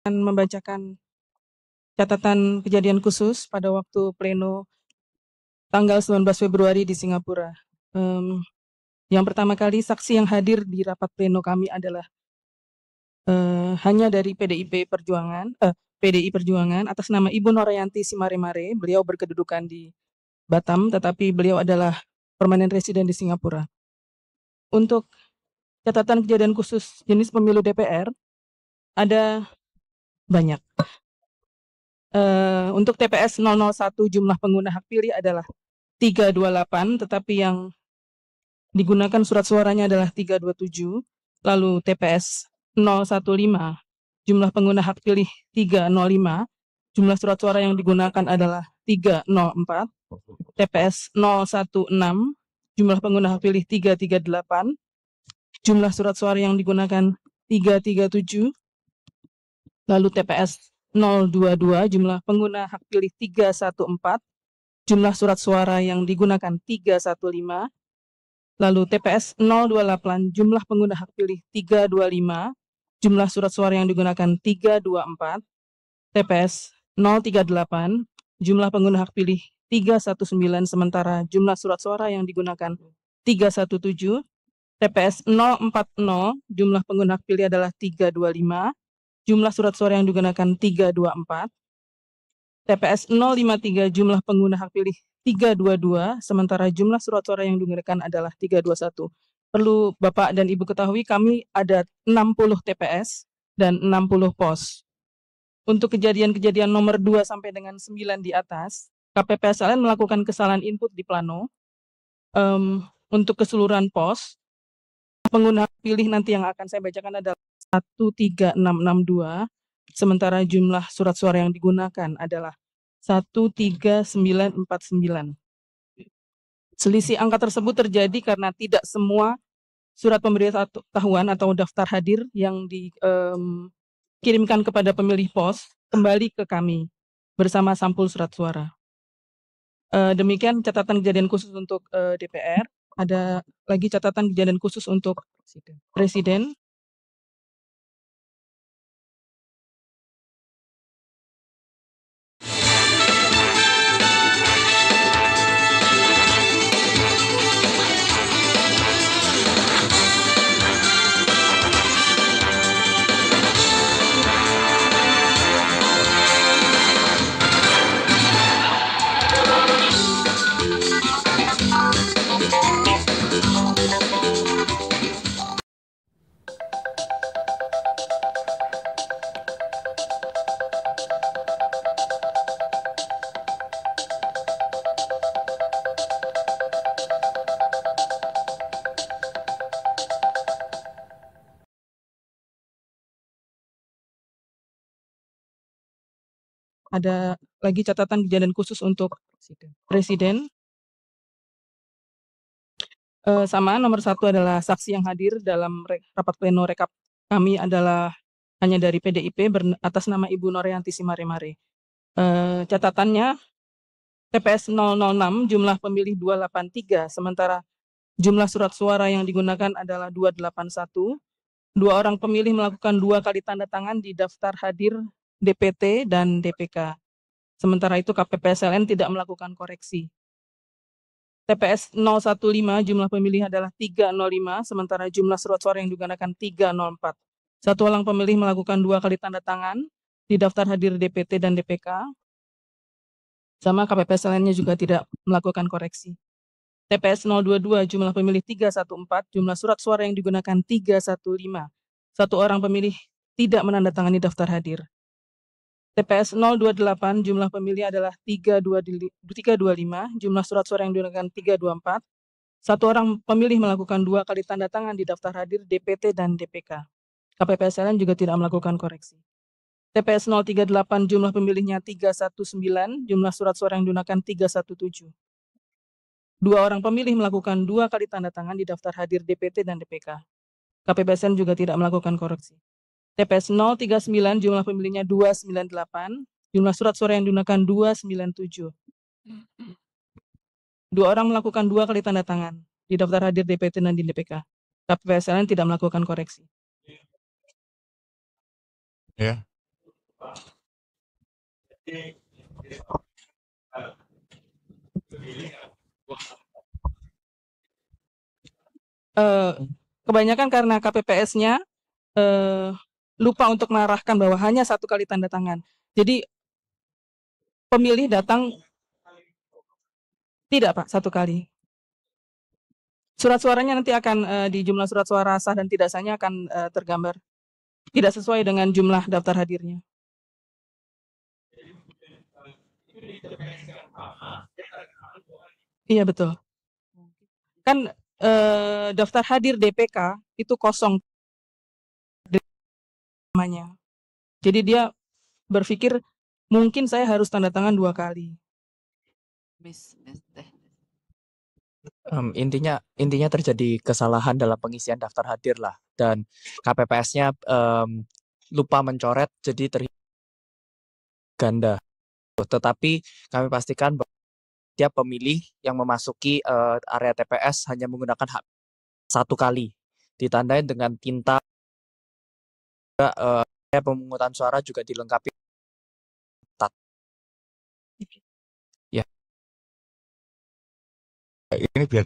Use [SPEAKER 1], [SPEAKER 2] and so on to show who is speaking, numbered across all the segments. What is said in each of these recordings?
[SPEAKER 1] akan membacakan catatan kejadian khusus pada waktu pleno tanggal 19 Februari di Singapura. Yang pertama kali saksi yang hadir di rapat pleno kami adalah hanya dari PDI Perjuangan atas nama Ibu Norayanti Simaremare. Beliau berkedudukan di Batam, tetapi beliau adalah permanent resident di Singapura. Untuk catatan kejadian khusus jenis pemilu DPR ada banyak. Untuk TPS 001 jumlah pengguna hak pilih adalah 328, tetapi yang digunakan surat suaranya adalah 327. Lalu TPS 015 jumlah pengguna hak pilih 305, jumlah surat suara yang digunakan adalah 304. TPS 016 jumlah pengguna hak pilih 338, jumlah surat suara yang digunakan 337. Lalu TPS 022 jumlah pengguna hak pilih 314, jumlah surat suara yang digunakan 315. Lalu TPS 028 jumlah pengguna hak pilih 325, jumlah surat suara yang digunakan 324. TPS 038 jumlah pengguna hak pilih 319, sementara jumlah surat suara yang digunakan 317. TPS 040 jumlah pengguna hak pilih adalah 325, jumlah surat suara yang digunakan 324. TPS 053 jumlah pengguna hak pilih 322, sementara jumlah surat suara yang digunakan adalah 321. Perlu Bapak dan Ibu ketahui, kami ada 60 TPS dan 60 pos. Untuk kejadian-kejadian nomor 2 sampai dengan 9 di atas, KPPSLN melakukan kesalahan input di plano. Untuk keseluruhan pos, pengguna hak pilih nanti yang akan saya bacakan adalah 13662, sementara jumlah surat suara yang digunakan adalah 13949. Selisih angka tersebut terjadi karena tidak semua surat pemberitahuan atau daftar hadir yang dikirimkan kepada pemilih pos kembali ke kami bersama sampul surat suara. Demikian catatan kejadian khusus untuk DPR. Ada lagi catatan kejadian khusus untuk Presiden. Ada lagi catatan kejadian khusus untuk Presiden. Sama, nomor 1 adalah saksi yang hadir dalam rapat pleno rekap kami adalah hanya dari PDIP atas nama Ibu Norayanti Simaremare. Catatannya, TPS 006 jumlah pemilih 283, sementara jumlah surat suara yang digunakan adalah 281. 2 orang pemilih melakukan 2 kali tanda tangan di daftar hadir DPT dan DPK. Sementara itu KPPSLN tidak melakukan koreksi. TPS 015 jumlah pemilih adalah 305, sementara jumlah surat suara yang digunakan 304. 1 orang pemilih melakukan 2 kali tanda tangan di daftar hadir DPT dan DPK. Sama, KPPSLN-nya juga tidak melakukan koreksi. TPS 022 jumlah pemilih 314, jumlah surat suara yang digunakan 315. 1 orang pemilih tidak menandatangani daftar hadir. TPS 028 jumlah pemilih adalah 325, jumlah surat suara yang digunakan 324. 1 orang pemilih melakukan 2 kali tanda tangan di daftar hadir DPT dan DPK. KPPSLN juga tidak melakukan koreksi. TPS 038 jumlah pemilihnya 319, jumlah surat suara yang digunakan 317. 2 orang pemilih melakukan 2 kali tanda tangan di daftar hadir DPT dan DPK. KPPSLN juga tidak melakukan koreksi. TPS 039 jumlah pemilihnya 298, jumlah surat suara yang digunakan 297. 2 orang melakukan 2 kali tanda tangan di daftar hadir DPT dan di DPK. KPPSLN tidak melakukan koreksi.
[SPEAKER 2] Ya.
[SPEAKER 1] Kebanyakan karena KPPS-nya lupa untuk mengarahkan bahwa hanya satu kali tanda tangan. Jadi pemilih datang tidak Pak, satu kali. Surat suaranya nanti akan di jumlah surat suara sah dan tidak sahnya akan tergambar. Tidak sesuai dengan jumlah daftar hadirnya. Iya betul. Kan daftar hadir DPK itu kosong namanya. Jadi dia berpikir mungkin saya harus tanda tangan 2 kali.
[SPEAKER 2] Intinya terjadi kesalahan dalam pengisian daftar hadir lah, dan KPPS-nya lupa mencoret jadi ganda. Tetapi kami pastikan bahwa setiap pemilih yang memasuki area TPS hanya menggunakan hak satu kali, ditandai dengan tinta. Pemungutan suara juga dilengkapi. Ya.
[SPEAKER 3] Ini biar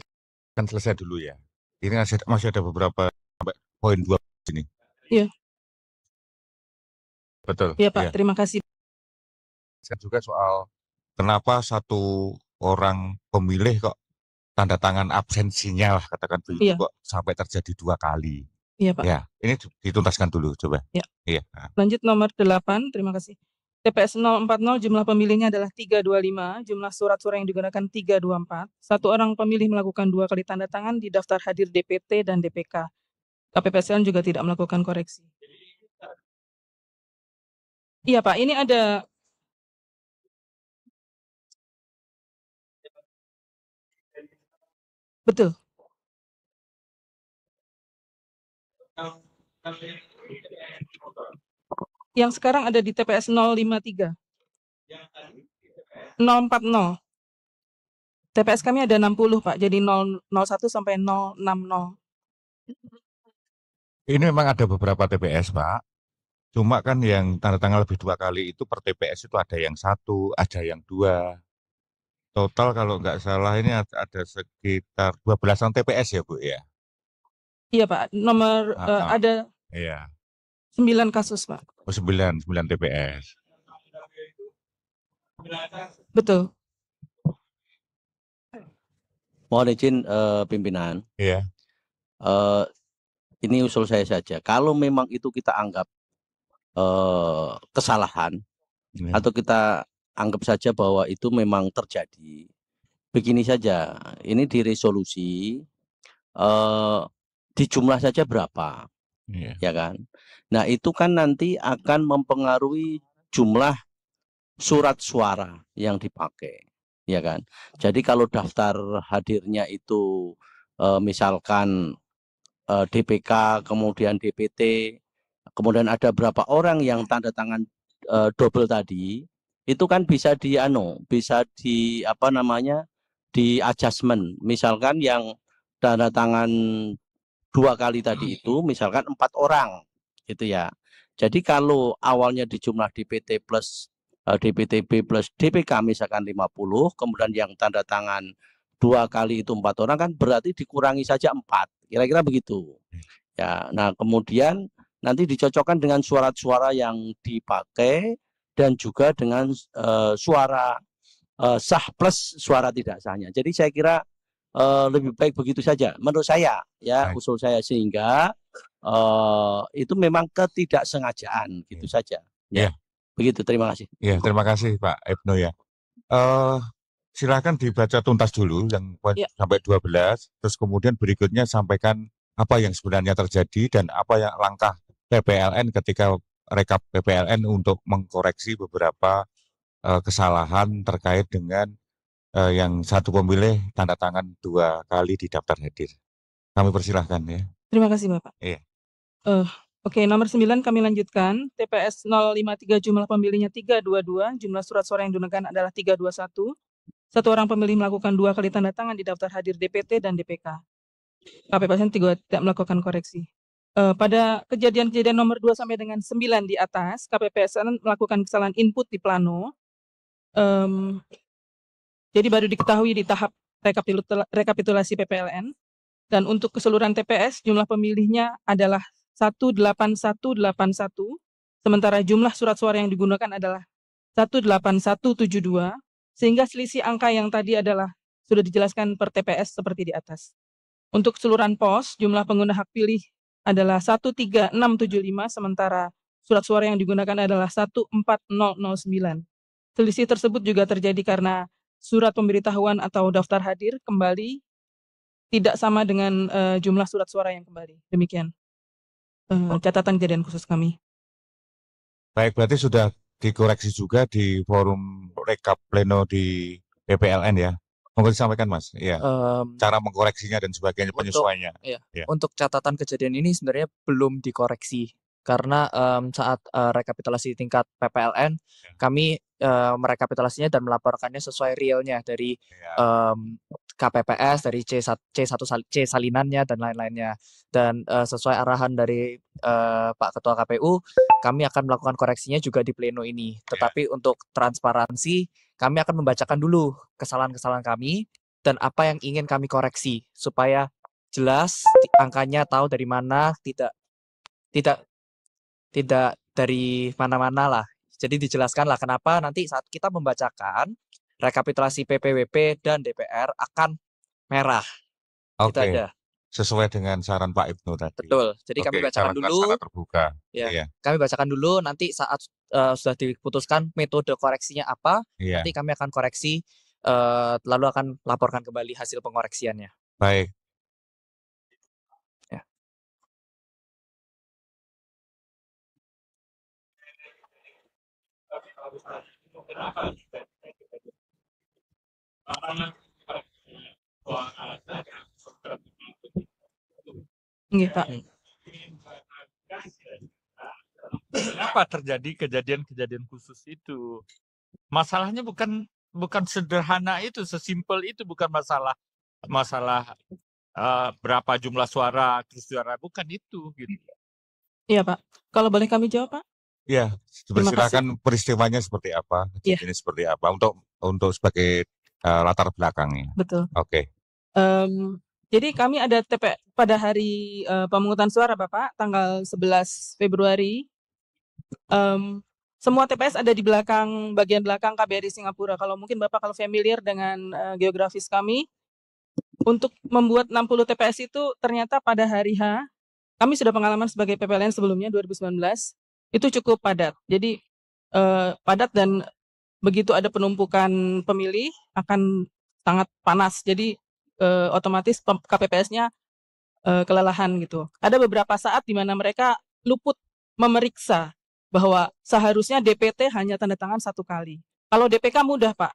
[SPEAKER 3] kan selesai dulu ya. Ini masih ada beberapa sampai poin 2 sini.
[SPEAKER 1] Iya.
[SPEAKER 3] Betul.
[SPEAKER 1] Iya Pak, terima kasih.
[SPEAKER 3] Juga soal kenapa satu orang pemilih kok tanda tangan absensinya lah katakan begitu kok sampai terjadi 2 kali.
[SPEAKER 1] Iya Pak.
[SPEAKER 3] Ya, ini dituntaskan dulu coba.
[SPEAKER 1] Ya.
[SPEAKER 3] Iya.
[SPEAKER 1] Lanjut nomor 8, terima kasih. TPS 040 jumlah pemilihnya adalah 325, jumlah surat suara yang digunakan 324. Satu orang pemilih melakukan 2 kali tanda tangan di daftar hadir DPT dan DPK. KPPSN juga tidak melakukan koreksi. Iya Pak, ini ada betul. Yang sekarang ada di TPS 053. 040. TPS kami ada 60 Pak, jadi 001 sampai 060.
[SPEAKER 3] Ini memang ada beberapa TPS Pak. Cuma kan yang tanda tangan lebih 2 kali itu per TPS itu ada yang 1, ada yang 2. Total kalau nggak salah ini ada sekitar 12-an TPS ya Bu ya?
[SPEAKER 1] Iya Pak, nomor ada
[SPEAKER 3] iya.
[SPEAKER 1] 9 kasus Pak.
[SPEAKER 3] Oh 9 TPS.
[SPEAKER 1] Betul.
[SPEAKER 4] Mohon izin pimpinan.
[SPEAKER 3] Iya.
[SPEAKER 4] Ini usul saya saja. Kalau memang itu kita anggap kesalahan atau kita anggap saja bahwa itu memang terjadi, begini saja. Ini diresolusi dijumlah saja berapa, ya kan? Nah itu kan nanti akan mempengaruhi jumlah surat suara yang dipakai, ya kan? Jadi kalau daftar hadirnya itu misalkan DPK, kemudian DPT, kemudian ada berapa orang yang tanda tangan double tadi, itu kan bisa di adjustment. Misalkan yang tanda tangan 2 kali tadi itu, misalkan 4 orang, gitu ya. Jadi kalau awalnya di jumlah DPT plus DPTB plus DPK misalkan 50, kemudian yang tanda tangan 2 kali itu 4 orang, kan berarti dikurangi saja 4, kira-kira begitu. Ya, nah kemudian nanti dicocokkan dengan suara-suara yang dipakai dan juga dengan suara sah plus suara tidak sahnya. Jadi saya kira lebih baik begitu saja menurut saya ya. Baik. Usul saya, sehingga itu memang ketidaksengajaan gitu saja ya. Begitu, terima kasih.
[SPEAKER 3] Ya, terima kasih Pak Ibnu ya. Silakan dibaca tuntas dulu yang sampai 12, terus kemudian berikutnya sampaikan apa yang sebenarnya terjadi dan apa yang langkah PPLN ketika rekap PPLN untuk mengkoreksi beberapa kesalahan terkait dengan yang satu pemilih tanda tangan 2 kali di daftar hadir. Kami persilahkan ya. Terima kasih Bapak. Iya.
[SPEAKER 1] Oke, nomor 9 kami lanjutkan. TPS 053 jumlah pemilihnya 322, jumlah surat suara yang digunakan adalah 321. Satu orang pemilih melakukan 2 kali tanda tangan di daftar hadir DPT dan DPK. KPPSN tidak melakukan koreksi. pada kejadian-kejadian nomor 2 sampai dengan 9 di atas, KPPSN melakukan kesalahan input di plano. Jadi baru diketahui di tahap rekapitulasi PPLN. Dan untuk keseluruhan TPS, jumlah pemilihnya adalah 18181, sementara jumlah surat suara yang digunakan adalah 18172, sehingga selisih angka yang tadi adalah sudah dijelaskan per TPS seperti di atas. Untuk keseluruhan pos, jumlah pengguna hak pilih adalah 13675, sementara surat suara yang digunakan adalah 14009. Selisih tersebut juga terjadi karena surat pemberitahuan atau daftar hadir kembali tidak sama dengan jumlah surat suara yang kembali. Demikian catatan kejadian khusus kami.
[SPEAKER 3] Baik, berarti sudah dikoreksi juga di forum rekap pleno di PPLN ya. Monggo disampaikan Mas. Iya. Cara mengkoreksinya dan sebagainya, penyesuaiannya.
[SPEAKER 2] Ya. Untuk catatan kejadian ini sebenarnya belum dikoreksi karena saat rekapitulasi tingkat PPLN kami merekapitulasinya dan melaporkannya sesuai realnya dari KPPS, dari C salinannya dan lain-lainnya. Dan sesuai arahan dari Pak Ketua KPU, kami akan melakukan koreksinya juga di pleno ini. Tetapi untuk transparansi, kami akan membacakan dulu kesalahan-kesalahan kami dan apa yang ingin kami koreksi supaya jelas angkanya tahu dari mana, tidak dari mana-mana lah. Jadi dijelaskan lah kenapa nanti saat kita membacakan rekapitulasi PPWP dan DPR akan merah. Itu
[SPEAKER 3] Oke.
[SPEAKER 2] aja.
[SPEAKER 3] Sesuai dengan saran Pak Ibnu tadi.
[SPEAKER 2] Betul. Jadi kami bacakan dulu.
[SPEAKER 3] Sangat terbuka.
[SPEAKER 2] Ya.
[SPEAKER 3] Iya.
[SPEAKER 2] Kami bacakan dulu nanti saat sudah diputuskan metode koreksinya apa, nanti kami akan koreksi lalu akan laporkan kembali hasil pengoreksiannya.
[SPEAKER 3] Baik.
[SPEAKER 2] Ya.
[SPEAKER 1] Nggih, Pak.
[SPEAKER 5] Kenapa terjadi kejadian-kejadian khusus itu? Masalahnya bukan sederhana itu, sesimpel itu, bukan masalah berapa jumlah suara, terus suara, bukan itu gitu.
[SPEAKER 1] Iya, Pak. Kalau boleh kami jawab, Pak?
[SPEAKER 3] Iya, silakan peristiwanya seperti apa, kejadiannya seperti apa untuk sebagai latar belakangnya.
[SPEAKER 1] Betul.
[SPEAKER 3] Oke.
[SPEAKER 1] Jadi kami ada pada hari pemungutan suara Bapak, tanggal 11 Februari. Semua TPS ada di bagian belakang KBRI Singapura. Kalau mungkin Bapak kalau familiar dengan geografis kami, untuk membuat 60 TPS itu ternyata pada hari H, kami sudah pengalaman sebagai PPLN sebelumnya 2019, itu cukup padat. Jadi padat dan begitu ada penumpukan pemilih akan sangat panas. Jadi otomatis KPPS-nya kelelahan gitu. Ada beberapa saat di mana mereka luput memeriksa bahwa seharusnya DPT hanya tanda tangan 1 kali. Kalau DPK mudah, Pak.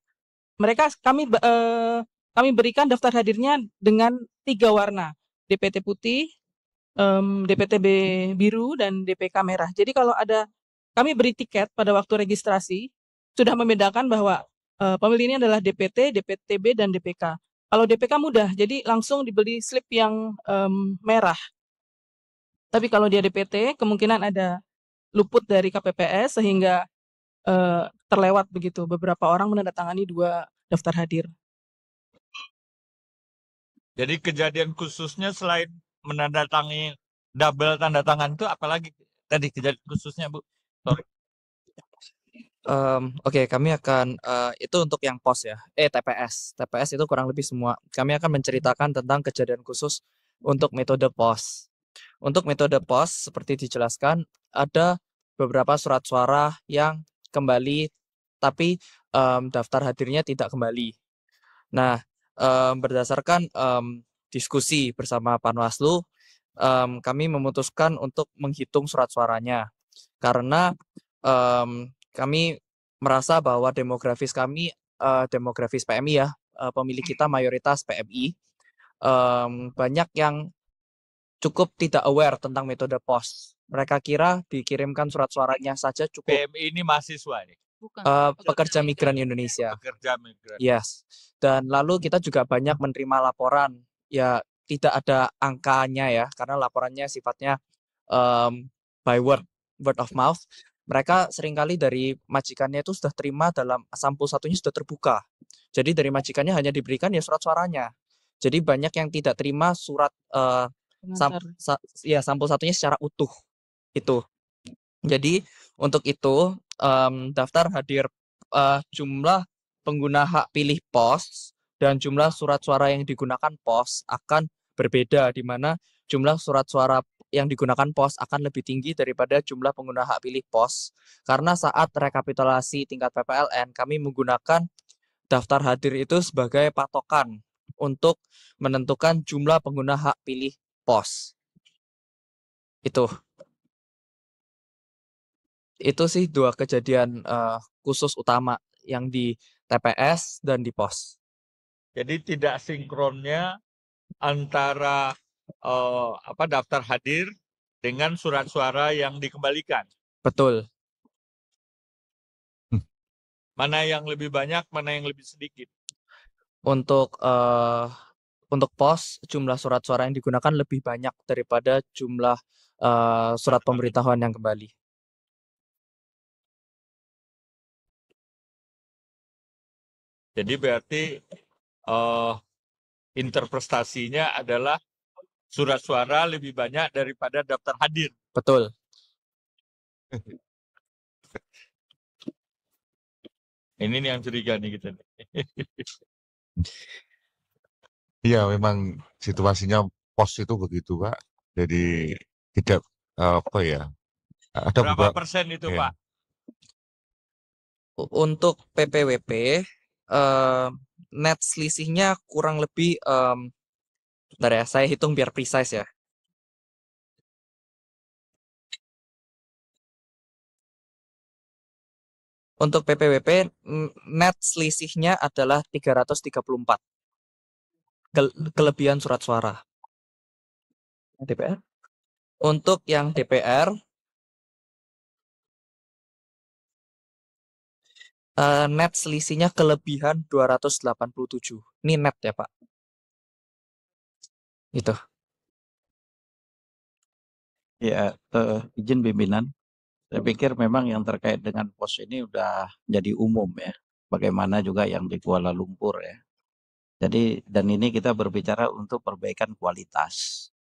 [SPEAKER 1] Kami berikan daftar hadirnya dengan 3 warna, DPT putih, DPTB biru, dan DPK merah. Jadi kalau kami beri tiket pada waktu registrasi, sudah membedakan bahwa pemilih ini adalah DPT, DPTB, dan DPK. Kalau DPK mudah, jadi langsung dibeli slip yang merah. Tapi kalau dia DPT, kemungkinan ada luput dari KPPS sehingga terlewat begitu. Beberapa orang menandatangani 2 daftar hadir.
[SPEAKER 5] Jadi kejadian khususnya selain menandatangani double tanda tangan itu apalagi tadi kejadian khususnya, Bu? Sorry.
[SPEAKER 2] Oke, kami akan itu untuk yang pos ya. TPS itu kurang lebih semua. Kami akan menceritakan tentang kejadian khusus untuk metode pos. Untuk metode pos seperti dijelaskan ada beberapa surat suara yang kembali tapi daftar hadirnya tidak kembali. Nah, berdasarkan diskusi bersama Panwaslu, kami memutuskan untuk menghitung surat suaranya karena kami merasa bahwa demografis PMI ya, pemilih kita mayoritas PMI, banyak yang cukup tidak aware tentang metode pos. Mereka kira dikirimkan surat suaranya saja cukup.
[SPEAKER 5] PMI ini mahasiswa nih?
[SPEAKER 2] Bukan. Pekerja migran Indonesia.
[SPEAKER 5] Pekerja migran.
[SPEAKER 2] Yes. Dan lalu kita juga banyak menerima laporan, ya tidak ada angkanya ya, karena laporannya sifatnya by word of mouth, mereka seringkali dari majikannya itu sudah terima dalam sampul satunya sudah terbuka. Jadi dari majikannya hanya diberikan ya surat suaranya. Jadi banyak yang tidak terima surat sampul satunya secara utuh itu. Jadi untuk itu daftar hadir jumlah pengguna hak pilih pos dan jumlah surat suara yang digunakan pos akan berbeda, di mana jumlah surat suara yang digunakan pos akan lebih tinggi daripada jumlah pengguna hak pilih pos. Karena saat rekapitulasi tingkat PPLN, kami menggunakan daftar hadir itu sebagai patokan untuk menentukan jumlah pengguna hak pilih pos. Itu sih 2 kejadian khusus utama yang di TPS dan di pos.
[SPEAKER 5] Jadi tidak sinkronnya antara daftar hadir dengan surat suara yang dikembalikan.
[SPEAKER 2] Betul.
[SPEAKER 5] Mana yang lebih banyak, mana yang lebih sedikit?
[SPEAKER 2] Untuk pos, jumlah surat suara yang digunakan lebih banyak daripada jumlah surat pemberitahuan yang kembali.
[SPEAKER 5] Jadi berarti interpretasinya adalah surat suara lebih banyak daripada daftar hadir.
[SPEAKER 2] Betul.
[SPEAKER 5] Ini nih yang curiga nih kita.
[SPEAKER 3] Iya, memang situasinya pos itu begitu, Pak. Jadi tidak ada
[SPEAKER 5] Berapa persen itu,
[SPEAKER 3] ya.
[SPEAKER 5] Pak?
[SPEAKER 2] Untuk PPWP net selisihnya kurang lebih bentar ya, saya hitung biar precise ya. Untuk PPWP net selisihnya adalah 334. Kelebihan surat suara. DPR. Untuk yang DPR net selisihnya kelebihan 287. Ini net ya, Pak. Gitu.
[SPEAKER 4] Ya, izin pimpinan. Saya pikir memang yang terkait dengan pos ini udah jadi umum ya. Bagaimana juga yang di Kuala Lumpur ya. Jadi dan ini kita berbicara untuk perbaikan kualitas.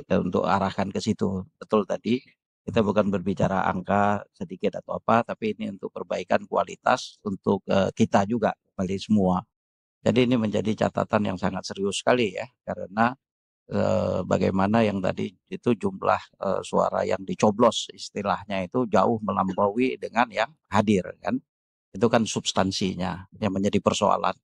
[SPEAKER 4] Untuk arahkan ke situ. Betul tadi kita bukan berbicara angka sedikit atau apa, tapi ini untuk perbaikan kualitas untuk kita juga kembali semua. Jadi ini menjadi catatan yang sangat serius sekali ya, karena bagaimana yang tadi itu jumlah suara yang dicoblos istilahnya itu jauh melampaui dengan yang hadir kan. Itu kan substansinya yang menjadi persoalan.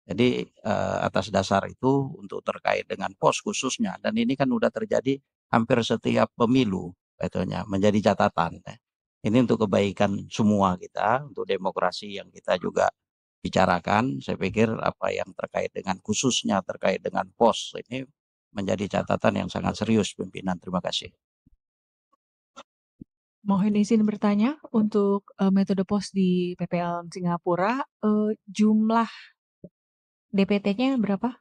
[SPEAKER 4] Jadi atas dasar itu untuk terkait dengan pos khususnya dan ini kan udah terjadi hampir setiap pemilu betulnya menjadi catatan. Ini untuk kebaikan semua kita, untuk demokrasi yang kita juga bicarakan. Saya pikir apa yang terkait dengan khususnya terkait dengan pos ini menjadi catatan yang sangat serius pimpinan. Terima kasih.
[SPEAKER 6] Mohon izin bertanya untuk metode pos di PPL Singapura, jumlah DPT-nya berapa?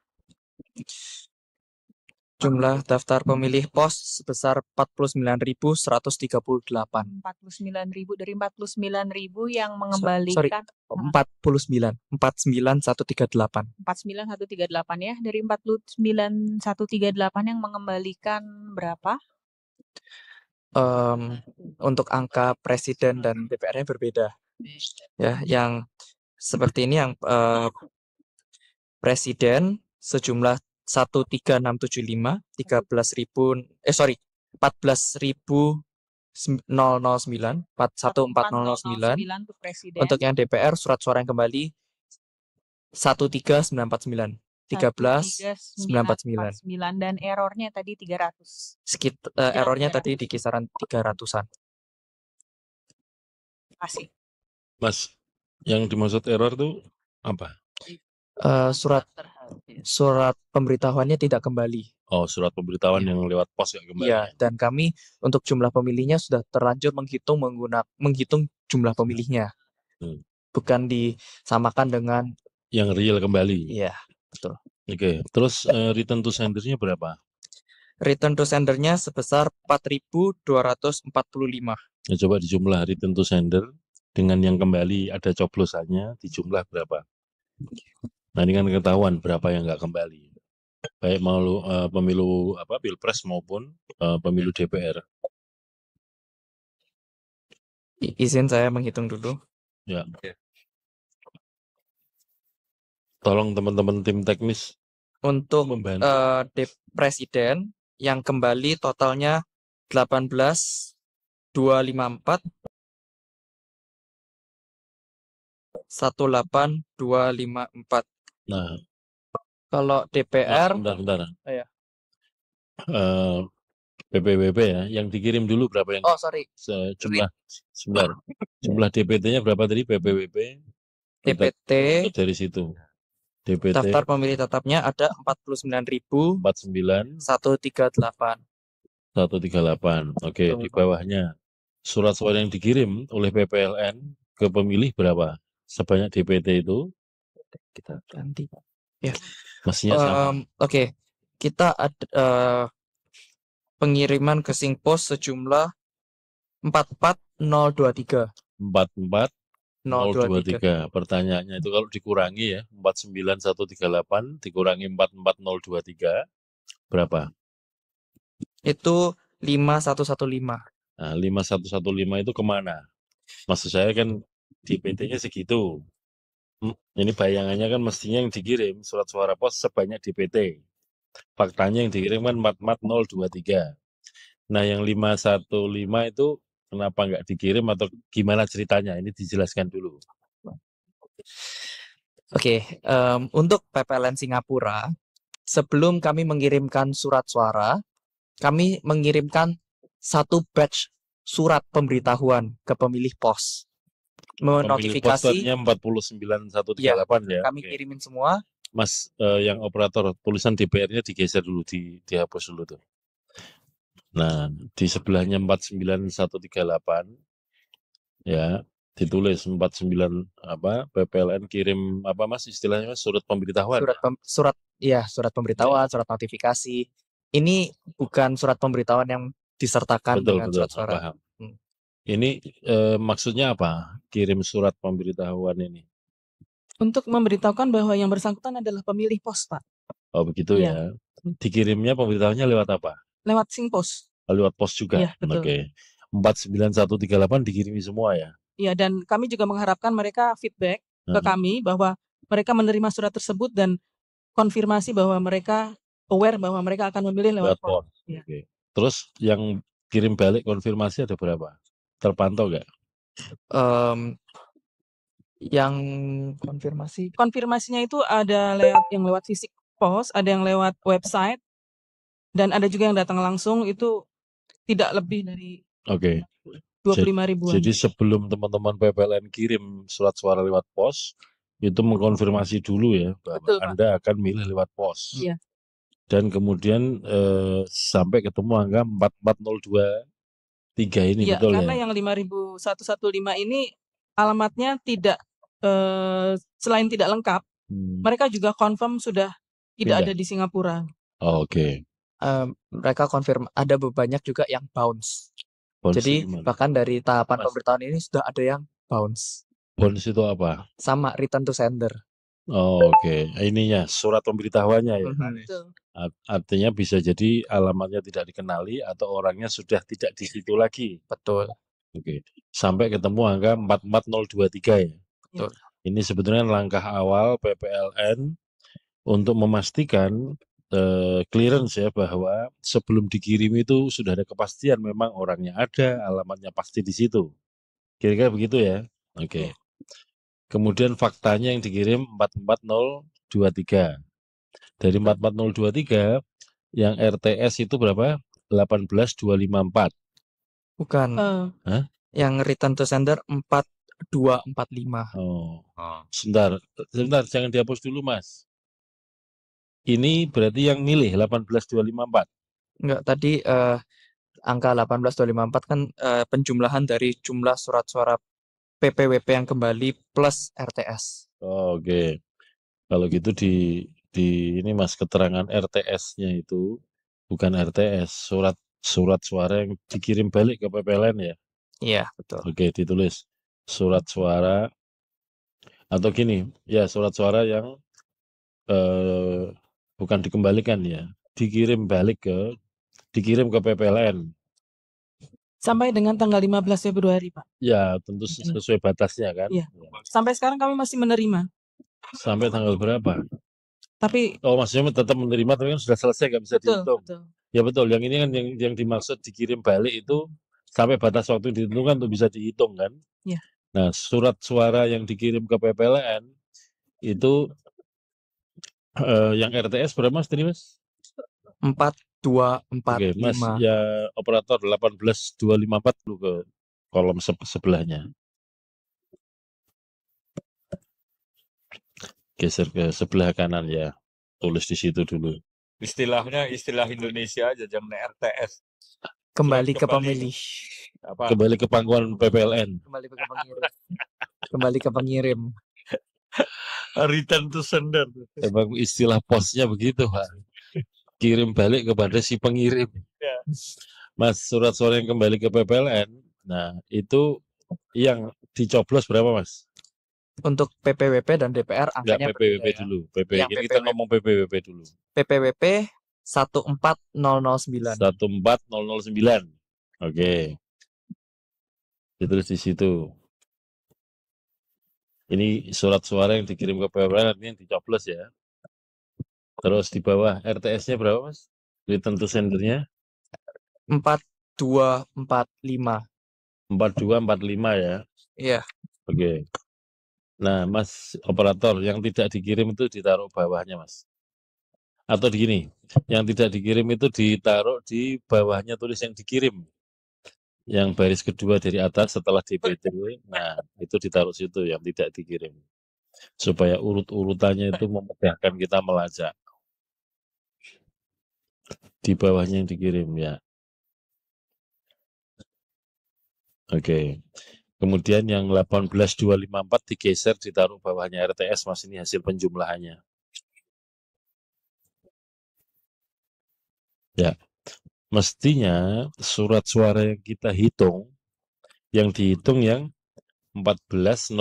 [SPEAKER 2] Jumlah daftar pemilih pos sebesar 49.138.
[SPEAKER 6] 49.000 dari 49.000 yang mengembalikan.
[SPEAKER 2] 49. 49138.
[SPEAKER 6] 49138 ya. Dari 49138 yang mengembalikan berapa?
[SPEAKER 2] Untuk angka presiden dan DPR-nya berbeda. Ya, yang seperti ini yang presiden sejumlah 13675 14.009 11409
[SPEAKER 6] untuk presiden.
[SPEAKER 2] untuk yang DPR surat suara yang kembali 13949 13949
[SPEAKER 6] dan errornya tadi 300.
[SPEAKER 2] Errornya tadi di kisaran 300-an.
[SPEAKER 6] Kasih.
[SPEAKER 7] Mas, yang dimaksud error itu apa?
[SPEAKER 2] Surat pemberitahuannya tidak kembali.
[SPEAKER 7] Oh, surat pemberitahuan yang lewat pos yang kembali.
[SPEAKER 2] Iya, dan kami untuk jumlah pemilihnya sudah terlanjur menghitung jumlah pemilihnya. Bukan disamakan dengan
[SPEAKER 7] yang real kembali.
[SPEAKER 2] Iya, betul.
[SPEAKER 7] Oke, terus return to sender-nya berapa?
[SPEAKER 2] Return to sender-nya sebesar 4.245.
[SPEAKER 7] Ya, coba dijumlah return to sender dengan yang kembali ada coblosannya, dijumlah berapa. Nah ini kan ketahuan berapa yang nggak kembali. Baik mau pemilu Pilpres maupun pemilu DPR.
[SPEAKER 2] Izin saya menghitung dulu.
[SPEAKER 7] Ya. Tolong teman-teman tim teknis
[SPEAKER 2] Untuk
[SPEAKER 7] membantu.
[SPEAKER 2] presiden yang kembali totalnya 18.254 18254.
[SPEAKER 7] Nah,
[SPEAKER 2] Kalau DPR
[SPEAKER 7] bentar.
[SPEAKER 2] ya.
[SPEAKER 7] PPWP ya, yang dikirim dulu berapa yang?
[SPEAKER 2] Oh, sorry.
[SPEAKER 7] Jumlah DPT-nya berapa tadi PPWP?
[SPEAKER 2] DPT
[SPEAKER 7] dari situ. DPT
[SPEAKER 2] daftar pemilih tetapnya ada 49.138.
[SPEAKER 7] 138. Oke, di bawahnya surat suara yang dikirim oleh PPLN ke pemilih berapa? Sebanyak DPT itu?
[SPEAKER 2] Kita ganti. Ya.
[SPEAKER 7] Mestinya sama.
[SPEAKER 2] Oke. Kita ada pengiriman ke Singpos sejumlah 44023.
[SPEAKER 7] 44023. Pertanyaannya itu kalau dikurangi ya, 49138 dikurangi 44023 berapa?
[SPEAKER 2] Itu 5115.
[SPEAKER 7] Nah, 5115 itu kemana? Maksud saya kan DPT-nya segitu. Ini bayangannya kan mestinya yang dikirim surat suara pos sebanyak DPT. Faktanya yang dikirim kan 44023. Nah yang 515 itu kenapa nggak dikirim atau gimana ceritanya? Ini dijelaskan dulu.
[SPEAKER 2] Oke, untuk PPLN Singapura, sebelum kami mengirimkan surat suara, kami mengirimkan satu batch surat pemberitahuan ke pemilih pos. Menotifikasi.
[SPEAKER 7] Pemilih pos 49138 ya.
[SPEAKER 2] Kami kirimin semua.
[SPEAKER 7] Mas, yang operator tulisan DPR-nya digeser dulu, dihapus dulu tuh. Nah, di sebelahnya 49138 ya, ditulis 49 PPLN kirim Mas istilahnya surat pemberitahuan.
[SPEAKER 2] Surat pemberitahuan, surat notifikasi. Ini bukan surat pemberitahuan yang disertakan dengan surat suara.
[SPEAKER 7] Paham. Ini maksudnya apa? Kirim surat pemberitahuan ini.
[SPEAKER 1] Untuk memberitahukan bahwa yang bersangkutan adalah pemilih pos, Pak.
[SPEAKER 7] Oh begitu ya. Dikirimnya pemberitahuannya lewat apa?
[SPEAKER 1] Lewat Singpos.
[SPEAKER 7] Lewat pos juga.
[SPEAKER 1] Iya, betul.
[SPEAKER 7] Oke. 49138 dikirimi semua ya.
[SPEAKER 1] Iya, dan kami juga mengharapkan mereka feedback ke kami bahwa mereka menerima surat tersebut dan konfirmasi bahwa mereka aware bahwa mereka akan memilih lewat pos.
[SPEAKER 7] Ya. Oke. Terus yang kirim balik konfirmasi ada berapa? Terpantau nggak?
[SPEAKER 2] Yang konfirmasinya itu ada lewat fisik pos, ada yang lewat website, dan ada juga yang datang langsung. Itu tidak lebih dari 25.000-an.
[SPEAKER 7] Jadi sebelum teman-teman PPLN kirim surat suara lewat pos, itu mengkonfirmasi dulu ya bahwa
[SPEAKER 1] Betul,
[SPEAKER 7] Anda akan milih lewat pos.
[SPEAKER 1] Iya.
[SPEAKER 7] Dan kemudian sampai ketemu angka 44023 ini, betul ya?
[SPEAKER 1] Karena yang 5.115 ini alamatnya tidak selain tidak lengkap, mereka juga confirm sudah tidak ada di Singapura.
[SPEAKER 7] Oke.
[SPEAKER 2] Mereka confirm ada banyak juga yang bounce. Jadi
[SPEAKER 7] gimana?
[SPEAKER 2] bahkan dari tahapan pemberitahuan ini sudah ada yang bounce.
[SPEAKER 7] Bounce itu apa?
[SPEAKER 2] Sama return to sender.
[SPEAKER 7] Oke. Ininya surat pemberitahuannya ya. Artinya bisa jadi alamatnya tidak dikenali atau orangnya sudah tidak di situ lagi.
[SPEAKER 2] Betul.
[SPEAKER 7] Oke. Sampai ketemu angka 44023 ya.
[SPEAKER 2] Betul.
[SPEAKER 7] Ini sebetulnya langkah awal PPLN untuk memastikan clearance ya, bahwa sebelum dikirim itu sudah ada kepastian memang orangnya ada, alamatnya pasti di situ. Kira-kira begitu ya. Oke. Kemudian faktanya yang dikirim 44023. Dari 44023 yang RTS itu berapa? 18254.
[SPEAKER 2] Bukan. Yang return to sender 4245.
[SPEAKER 7] Sebentar, jangan dihapus dulu, Mas. Ini berarti yang milih 18254.
[SPEAKER 2] Enggak, tadi angka 18254 kan penjumlahan dari jumlah surat suara PPWP yang kembali plus RTS.
[SPEAKER 7] Oke. Kalau gitu di ini Mas, keterangan RTS-nya itu bukan RTS, surat suara yang dikirim balik ke PPLN ya.
[SPEAKER 2] Iya, betul.
[SPEAKER 7] Oke, ditulis surat suara atau gini, ya surat suara yang bukan dikembalikan ya, dikirim ke PPLN.
[SPEAKER 1] Sampai dengan tanggal 15 Februari, Pak.
[SPEAKER 7] Ya, tentu sesuai batasnya kan.
[SPEAKER 1] Iya. Sampai sekarang kami masih menerima.
[SPEAKER 7] Sampai tanggal berapa?
[SPEAKER 1] Tapi
[SPEAKER 7] maksudnya tetap menerima tapi kan sudah selesai nggak bisa dihitung.
[SPEAKER 1] betul.
[SPEAKER 7] Ya betul, yang ini kan yang dimaksud dikirim balik itu sampai batas waktu ditentukan untuk bisa dihitung kan.
[SPEAKER 1] Iya.
[SPEAKER 7] Nah, surat suara yang dikirim ke PPLN itu yang RTS berapa Mas tadi Mas?
[SPEAKER 2] 4245.
[SPEAKER 7] Oke, Mas ya operator 18254 dulu ke kolom sebelahnya. Geser ke sebelah kanan ya. Tulis di situ dulu.
[SPEAKER 5] Istilahnya istilah Indonesia aja, jangan RTS.
[SPEAKER 2] Kembali ke pemilih.
[SPEAKER 5] Apa?
[SPEAKER 7] Kembali ke pangkuan PPLN.
[SPEAKER 2] Kembali ke pengirim.
[SPEAKER 5] Return to sender.
[SPEAKER 7] Emang istilah posnya begitu, Pak. Kirim balik kepada si pengirim.
[SPEAKER 5] Ya.
[SPEAKER 7] Mas, surat suara yang kembali ke PPLN, nah itu yang dicoblos berapa, Mas?
[SPEAKER 2] Untuk PPWP dan DPR angkanya
[SPEAKER 7] PPWP
[SPEAKER 2] berbeda, ya.
[SPEAKER 7] dulu. Ini kita ngomong PPWP dulu.
[SPEAKER 2] PPWP 14009.
[SPEAKER 7] 14009. Oke. Ditulis di situ. Ini surat suara yang dikirim ke PPLN ini yang dicoblos ya. Terus di bawah RTS-nya berapa, Mas? Return to sender-nya?
[SPEAKER 2] 4245.
[SPEAKER 7] 4245 ya.
[SPEAKER 2] Iya.
[SPEAKER 7] Oke. Nah, Mas operator, yang tidak dikirim itu ditaruh bawahnya, Mas. Atau begini, yang tidak dikirim itu ditaruh di bawahnya tulis yang dikirim. Yang baris kedua dari atas setelah DPT, nah itu ditaruh situ yang tidak dikirim. Supaya urut-urutannya itu memudahkan kita melacak. Di bawahnya yang dikirim ya. Oke. Kemudian yang 18254 digeser ditaruh bawahnya RTS, Mas, ini hasil penjumlahannya. Ya. Mestinya surat suara yang kita hitung, yang dihitung yang 14.009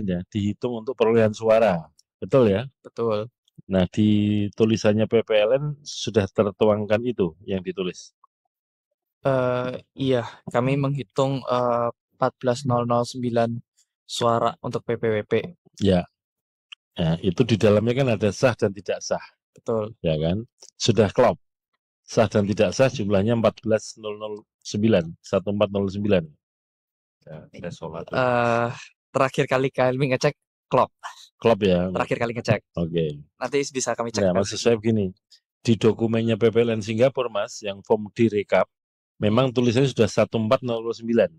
[SPEAKER 7] ya, dihitung untuk perolehan suara. Betul ya?
[SPEAKER 2] Betul.
[SPEAKER 7] Nah, di tulisannya PPLN sudah tertuangkan itu yang ditulis.
[SPEAKER 2] Iya, kami menghitung 14.009 suara untuk PPWP.
[SPEAKER 7] Ya. Nah, itu di dalamnya kan ada sah dan tidak sah.
[SPEAKER 2] Betul.
[SPEAKER 7] Ya kan? Sudah klop. Sah dan tidak sah jumlahnya 14.009, 1409. Ya,
[SPEAKER 2] terakhir kali kami ngecek klop.
[SPEAKER 7] Klop ya.
[SPEAKER 2] Terakhir kali ngecek.
[SPEAKER 7] Oke.
[SPEAKER 2] Nanti bisa kami cek.
[SPEAKER 7] Nah, maksud saya begini. Di dokumennya PPLN Singapura, Mas, yang form direkap, memang tulisannya sudah 14009.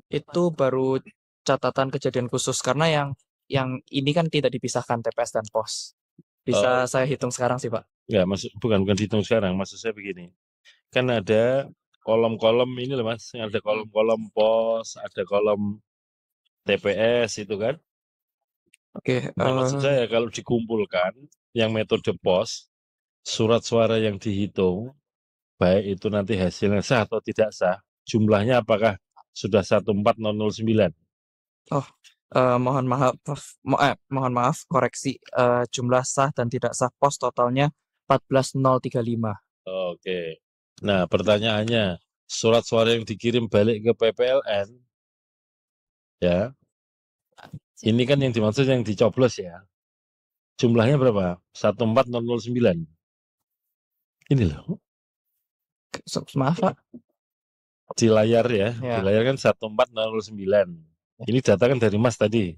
[SPEAKER 2] Itu baru catatan kejadian khusus karena yang ini kan tidak dipisahkan TPS dan POS. Bisa saya hitung sekarang sih, Pak?
[SPEAKER 7] Ya, bukan dihitung sekarang. Maksud saya begini. Kan ada kolom-kolom ini loh, Mas. Ada kolom-kolom POS, ada kolom TPS itu kan.
[SPEAKER 2] Oke.
[SPEAKER 7] Nah, maksud saya kalau dikumpulkan yang metode POS, surat suara yang dihitung, baik itu nanti hasilnya sah atau tidak sah, jumlahnya apakah sudah 14009?
[SPEAKER 2] Mohon maaf, koreksi, jumlah sah dan tidak sah POS totalnya 14.035.
[SPEAKER 7] Oke. Nah, pertanyaannya, surat suara yang dikirim balik ke PPLN, ya, ini kan yang dimaksud yang dicoblos ya, jumlahnya berapa? 14009. Ini loh.
[SPEAKER 2] Maaf, Pak.
[SPEAKER 7] Di layar ya,
[SPEAKER 2] Ya.
[SPEAKER 7] di layar kan 14009. Ini data kan dari Mas tadi.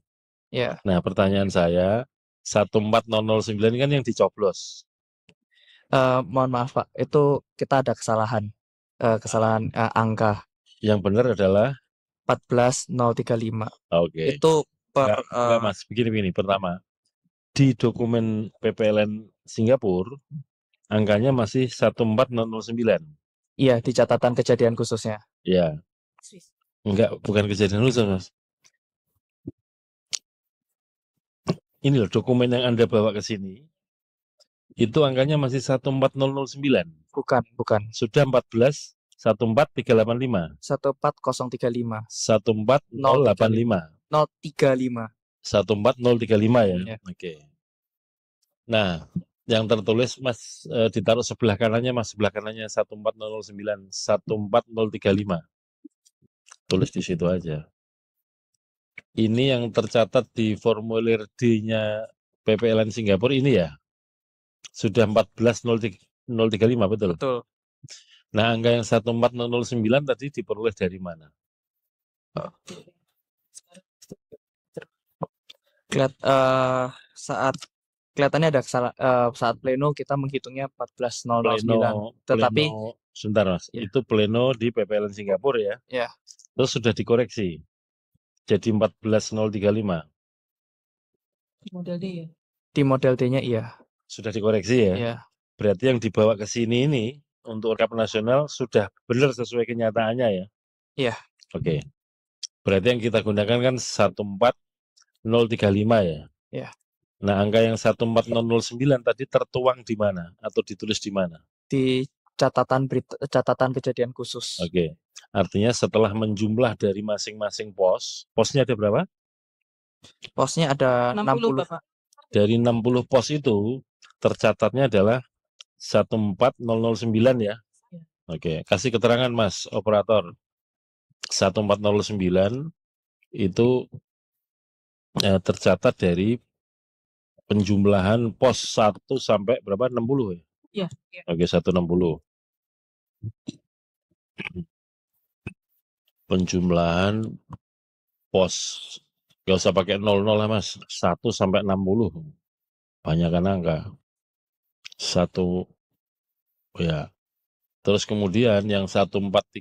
[SPEAKER 2] Ya.
[SPEAKER 7] Nah, pertanyaan saya, 14009 kan yang dicoblos.
[SPEAKER 2] Mohon maaf, Pak, itu kita ada kesalahan angka.
[SPEAKER 7] Yang benar adalah
[SPEAKER 2] 14.035.
[SPEAKER 7] Oke.
[SPEAKER 2] Itu
[SPEAKER 7] enggak, Mas, begini. Pertama, di dokumen PPLN Singapura, angkanya masih 14009.
[SPEAKER 2] Iya, di catatan kejadian khususnya.
[SPEAKER 7] Iya. Enggak, bukan kejadian khusus, Mas. Ini loh dokumen yang Anda bawa ke sini. Itu angkanya masih 14009.
[SPEAKER 2] Bukan.
[SPEAKER 7] Sudah 14 14385.
[SPEAKER 2] 14035.
[SPEAKER 7] 14085.
[SPEAKER 2] 035.
[SPEAKER 7] 14035 ya.
[SPEAKER 2] Ya.
[SPEAKER 7] Oke. Nah, yang tertulis Mas ditaruh sebelah kanannya Mas, sebelah kanannya 14009, 14035. Tulis di situ aja. Ini yang tercatat di formulir D-nya PPLN Singapura ini ya. Sudah 14035 betul.
[SPEAKER 2] Betul.
[SPEAKER 7] Nah, angka yang 14009 tadi diperoleh dari mana?
[SPEAKER 2] Saat kelihatannya ada saat pleno kita menghitungnya 14.009. Tetapi
[SPEAKER 7] sebentar Mas,
[SPEAKER 2] ya.
[SPEAKER 7] Itu pleno di PPLN Singapura ya.
[SPEAKER 2] Ya.
[SPEAKER 7] Terus sudah dikoreksi. Jadi 14.035.
[SPEAKER 1] Model D ya.
[SPEAKER 2] Di model D-nya iya.
[SPEAKER 7] Sudah dikoreksi ya.
[SPEAKER 2] Iya.
[SPEAKER 7] Berarti yang dibawa ke sini ini untuk rekap nasional sudah benar sesuai kenyataannya ya.
[SPEAKER 2] Iya.
[SPEAKER 7] Oke. Berarti yang kita gunakan kan 14035 ya.
[SPEAKER 2] Iya.
[SPEAKER 7] Nah, angka yang 14009 tadi tertuang di mana atau ditulis di mana?
[SPEAKER 2] Di catatan kejadian khusus.
[SPEAKER 7] Oke. Artinya setelah menjumlah dari masing-masing posnya ada berapa?
[SPEAKER 2] Posnya ada 60.
[SPEAKER 1] Bapak.
[SPEAKER 7] Dari 60 pos itu tercatatnya adalah 14009 ya. Oke, kasih keterangan Mas operator. 14009 itu tercatat dari penjumlahan pos 1 sampai berapa? 60 ya?
[SPEAKER 1] Iya.
[SPEAKER 7] Oke, 160. Penjumlahan pos. Gak usah pakai 00 lah Mas. 1 sampai 60. Banyakan angka. 1 ya. Terus kemudian yang 1435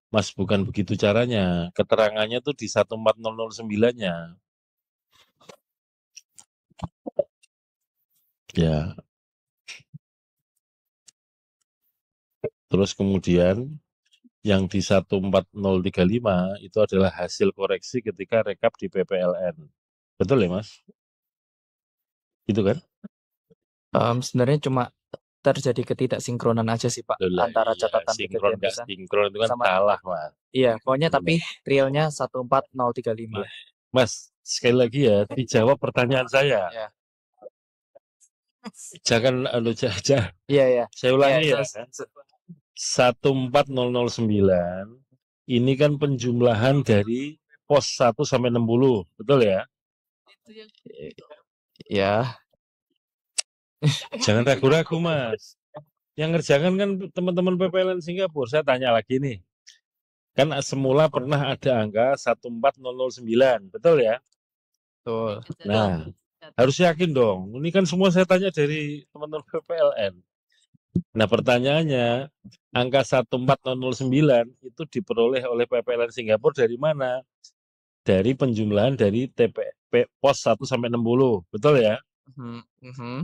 [SPEAKER 7] Mas bukan begitu caranya. Keterangannya tuh di 14009-nya. Ya. Terus kemudian yang di 14035 itu adalah hasil koreksi ketika rekap di PPLN. Betul ya Mas? Itu kan?
[SPEAKER 2] Sebenarnya cuma terjadi ketidaksinkronan aja sih Pak. Antara catatan
[SPEAKER 7] sinkron
[SPEAKER 2] kejadian
[SPEAKER 7] sinkron itu kan salah Mas.
[SPEAKER 2] Iya, pokoknya tapi realnya 14035.
[SPEAKER 7] Mas, sekali lagi ya, dijawab pertanyaan saya.
[SPEAKER 2] Ya.
[SPEAKER 7] Jangan
[SPEAKER 2] Iya.
[SPEAKER 7] Saya ulangi ya. 14009 ini kan penjumlahan dari pos 1 sampai 60, betul ya?
[SPEAKER 2] Ya.
[SPEAKER 7] Jangan ragu-ragu Mas. Yang ngerjakan kan teman-teman PPLN Singapura. Saya tanya lagi nih. Kan semula pernah ada angka 14009, betul ya?
[SPEAKER 2] Betul.
[SPEAKER 7] Nah, harus yakin dong. Ini kan semua saya tanya dari teman-teman PPLN. Nah, pertanyaannya, angka 14009 itu diperoleh oleh PPLN Singapura dari mana? Dari penjumlahan dari pos 1 sampai 60, betul ya?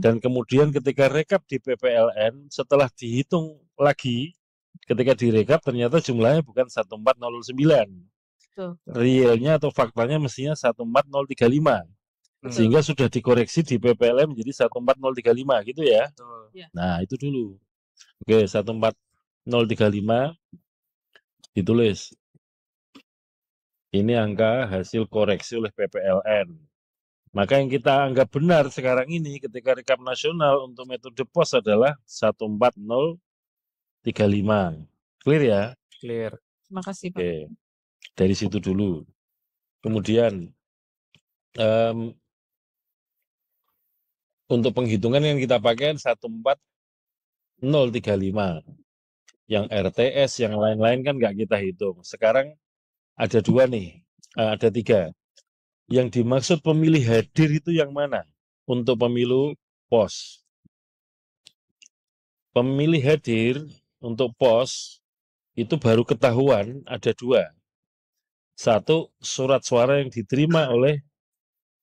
[SPEAKER 7] Dan kemudian ketika rekap di PPLN, setelah dihitung lagi, ketika direkap ternyata jumlahnya bukan 14009. Realnya atau faktanya mestinya 14035. Sehingga sudah dikoreksi di PPLN menjadi 14035 gitu ya. Nah, itu dulu. Oke, 14035 ditulis. Ini angka hasil koreksi oleh PPLN. Maka yang kita anggap benar sekarang ini ketika rekap nasional untuk metode pos adalah 14035. Clear ya?
[SPEAKER 2] Clear.
[SPEAKER 1] Terima kasih Pak.
[SPEAKER 7] Oke. Dari situ dulu. Kemudian untuk penghitungan yang kita pakai 14035. Yang RTS, yang lain-lain kan nggak kita hitung. Sekarang ada 2 nih, ada 3. Yang dimaksud pemilih hadir itu yang mana? Untuk pemilu pos. Pemilih hadir untuk pos itu baru ketahuan ada 2. 1, surat suara yang diterima oleh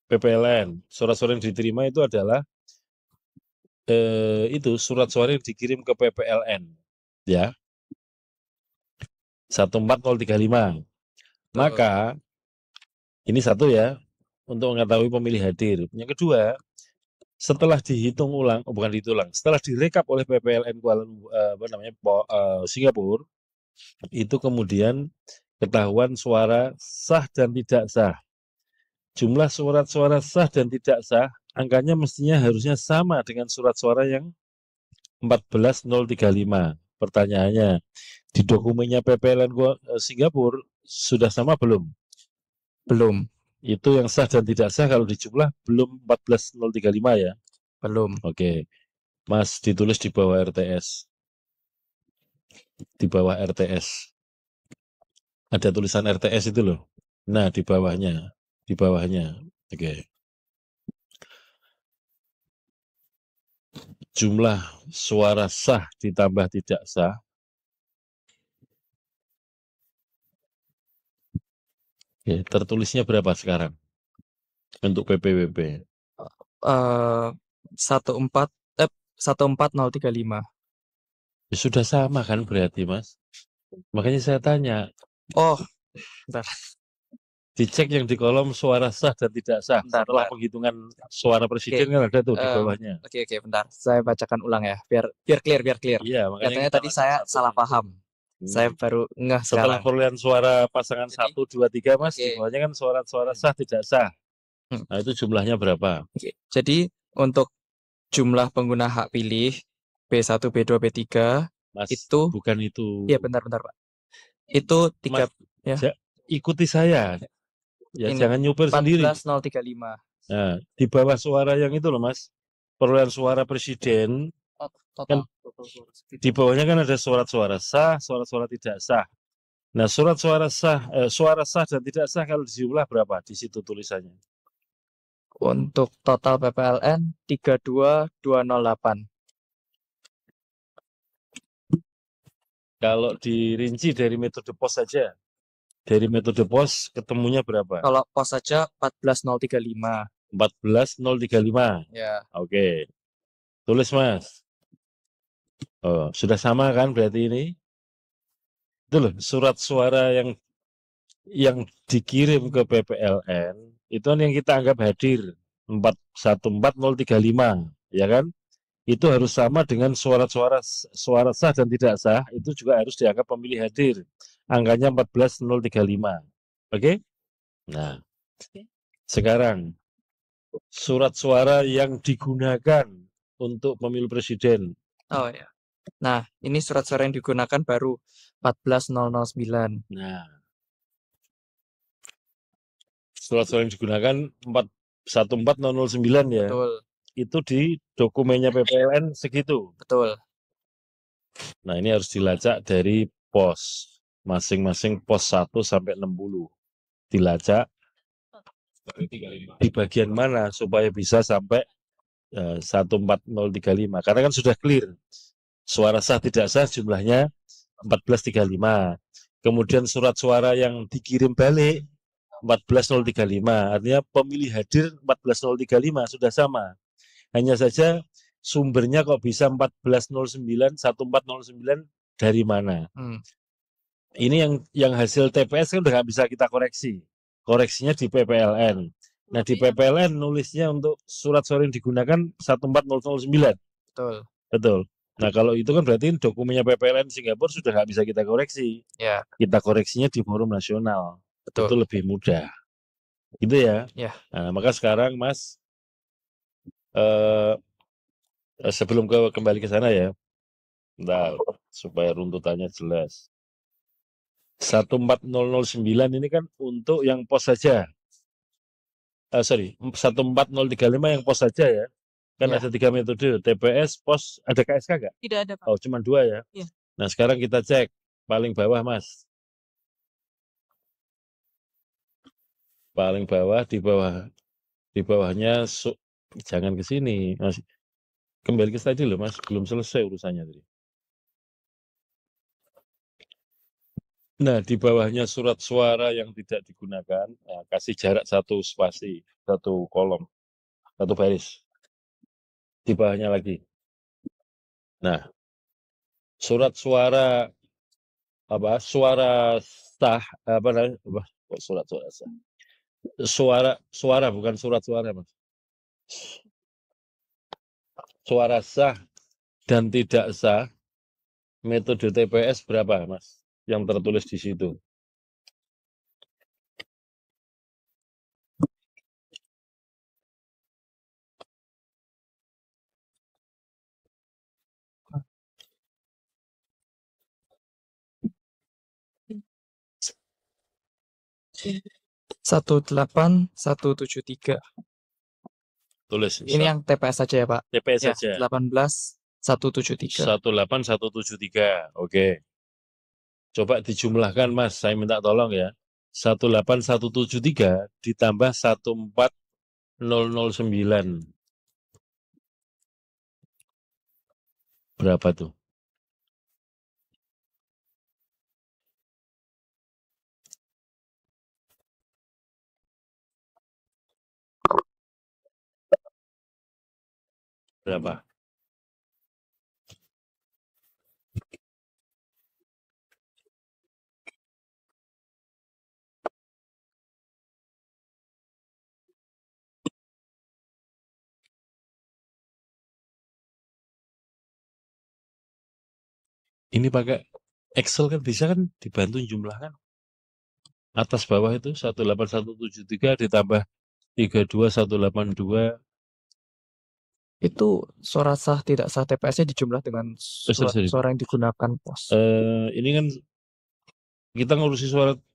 [SPEAKER 7] PPLN. Surat suara yang diterima itu adalah itu surat suara yang dikirim ke PPLN. Ya. 14035. Maka ini 1 ya, untuk mengetahui pemilih hadir. Yang kedua, setelah dihitung ulang, bukan dihitung ulang, setelah direkap oleh PPLN Singapura, itu kemudian ketahuan suara sah dan tidak sah. Jumlah surat-suara sah dan tidak sah, angkanya mestinya harusnya sama dengan surat suara yang 14.035. Pertanyaannya, di dokumennya PPLN Singapura sudah sama belum?
[SPEAKER 2] Belum.
[SPEAKER 7] Itu yang sah dan tidak sah kalau dijumlah belum 14.035 ya?
[SPEAKER 2] Belum.
[SPEAKER 7] Oke. Mas, ditulis di bawah RTS. Di bawah RTS. Ada tulisan RTS itu loh. Nah, di bawahnya. Di bawahnya. Oke. Jumlah suara sah ditambah tidak sah. Oke, tertulisnya berapa sekarang? Untuk PPWP.
[SPEAKER 2] 14035.
[SPEAKER 7] Ya, sudah sama kan berarti, Mas? Makanya saya tanya.
[SPEAKER 2] Oh, bentar.
[SPEAKER 7] Dicek yang di kolom suara sah dan tidak sah.
[SPEAKER 2] Bentar,
[SPEAKER 7] Setelah
[SPEAKER 2] bentar.
[SPEAKER 7] penghitungan suara presiden kan ada tuh di bawahnya.
[SPEAKER 2] Oke, bentar. Saya bacakan ulang ya, biar clear.
[SPEAKER 7] Iya, makanya
[SPEAKER 2] Katanya
[SPEAKER 7] kita
[SPEAKER 2] tadi saya salah paham. Saya baru ngeh
[SPEAKER 7] setelah
[SPEAKER 2] sekarang.
[SPEAKER 7] perolehan suara pasangan
[SPEAKER 2] Jadi,
[SPEAKER 7] 1, 2, 3, Mas,
[SPEAKER 2] oke.
[SPEAKER 7] di bawahnya kan suara sah tidak sah. Nah, itu jumlahnya berapa?
[SPEAKER 2] Oke. Jadi untuk jumlah pengguna hak pilih B1, B2, B3
[SPEAKER 7] Mas,
[SPEAKER 2] itu
[SPEAKER 7] bukan itu.
[SPEAKER 2] Iya, bentar, Pak. Itu 3
[SPEAKER 7] Mas, ya. Ikuti saya. Ya,
[SPEAKER 2] ini
[SPEAKER 7] jangan nyupir sendiri.
[SPEAKER 2] 14.035.
[SPEAKER 7] Nah, di bawah suara yang itu loh, Mas. Perolehan suara presiden.
[SPEAKER 2] Total.
[SPEAKER 7] Di bawahnya kan ada surat-suara sah, surat-suara tidak sah. Nah, suara sah dan tidak sah kalau dijumlah berapa? Di situ tulisannya.
[SPEAKER 2] Untuk total PPLN 32208.
[SPEAKER 7] Kalau dirinci dari metode pos saja. Dari metode pos ketemunya berapa?
[SPEAKER 2] Kalau pos saja 14.035.
[SPEAKER 7] 14.035.
[SPEAKER 2] Ya.
[SPEAKER 7] Oke. Tulis, Mas. Oh, sudah sama kan berarti ini? Itu loh, surat suara yang dikirim ke PPLN itu kan yang kita anggap hadir 14035, ya kan? Itu harus sama dengan suara sah dan tidak sah, itu juga harus dianggap pemilih hadir. Angkanya 14.035. Oke? Nah, sekarang surat suara yang digunakan untuk pemilu presiden.
[SPEAKER 2] Oh ya. Nah, ini surat suara yang digunakan baru 14.009.
[SPEAKER 7] Nah, surat suara yang digunakan 14009 ya.
[SPEAKER 2] Betul.
[SPEAKER 7] Itu di dokumennya PPLN segitu.
[SPEAKER 2] Betul.
[SPEAKER 7] Nah, ini harus dilacak dari pos. Masing-masing pos 1 sampai 60. Dilacak di bagian mana supaya bisa sampai 14035. Karena kan sudah clear. Suara sah tidak sah jumlahnya 1435. Kemudian surat suara yang dikirim balik 14.035. Artinya pemilih hadir 14.035 sudah sama. Hanya saja sumbernya kok bisa 1409, 1409 dari mana? Ini yang hasil TPS kan udah nggak bisa kita koreksi. Koreksinya di PPLN. Nah, di PPLN nulisnya untuk surat suara yang digunakan 14009. Betul. Nah, kalau itu kan berarti dokumennya PPLN Singapura sudah nggak bisa kita koreksi.
[SPEAKER 2] Ya.
[SPEAKER 7] Kita koreksinya di forum nasional.
[SPEAKER 2] Betul.
[SPEAKER 7] Itu lebih mudah. Gitu ya.
[SPEAKER 2] Ya.
[SPEAKER 7] Nah, maka sekarang Mas, sebelum kembali ke sana ya, bentar, supaya runtutannya jelas. 14009 ini kan untuk yang pos saja. 14035 yang pos saja ya. Kan ada 3 metode, TPS, pos, ada KSK nggak?
[SPEAKER 6] Tidak ada, Pak.
[SPEAKER 7] Oh, cuma 2 ya?
[SPEAKER 6] Iya.
[SPEAKER 7] Nah, sekarang kita cek paling bawah, Mas. Paling bawah, di bawahnya, jangan ke sini. Mas, kembali ke tadi loh, Mas. Belum selesai urusannya tadi. Nah, di bawahnya surat suara yang tidak digunakan, kasih jarak 1 spasi, 1 kolom, 1 baris. Di bawahnya lagi. Nah, surat suara suara sah surat suara sah. Suara bukan surat suara, Mas. suara sah dan tidak sah metode TPS berapa, Mas? Yang tertulis di situ.
[SPEAKER 2] Satu 18173.
[SPEAKER 7] Tulis.
[SPEAKER 2] Ini yang TPS saja ya, Pak?
[SPEAKER 7] TPS
[SPEAKER 2] Ya,
[SPEAKER 7] saja.
[SPEAKER 2] 18173.
[SPEAKER 7] 18173. Oke. Coba dijumlahkan, Mas. Saya minta tolong ya. 18173 ditambah 14009. Berapa tuh? Berapa? Ini pakai Excel kan bisa kan dibantu jumlahkan. Atas bawah itu 18173 ditambah 32182.
[SPEAKER 2] Itu suara sah tidak sah TPS-nya dijumlah dengan suara yang digunakan pos.
[SPEAKER 7] Ini kan kita ngurusi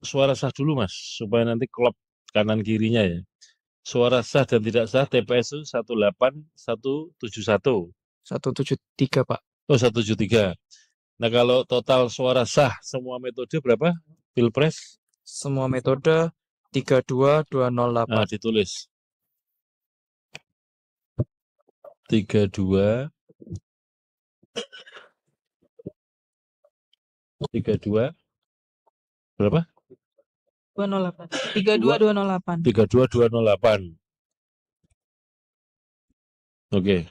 [SPEAKER 7] suara sah dulu, Mas, supaya nanti klop kanan kirinya ya. Suara sah dan tidak sah TPS itu 18171.
[SPEAKER 2] 173, Pak.
[SPEAKER 7] Oh, 173. Nah, kalau total suara sah semua metode berapa? Pilpres?
[SPEAKER 2] Semua metode 32208.
[SPEAKER 7] Nah, ditulis. 32 berapa?
[SPEAKER 1] 208. 32208.
[SPEAKER 7] 32208. Oke.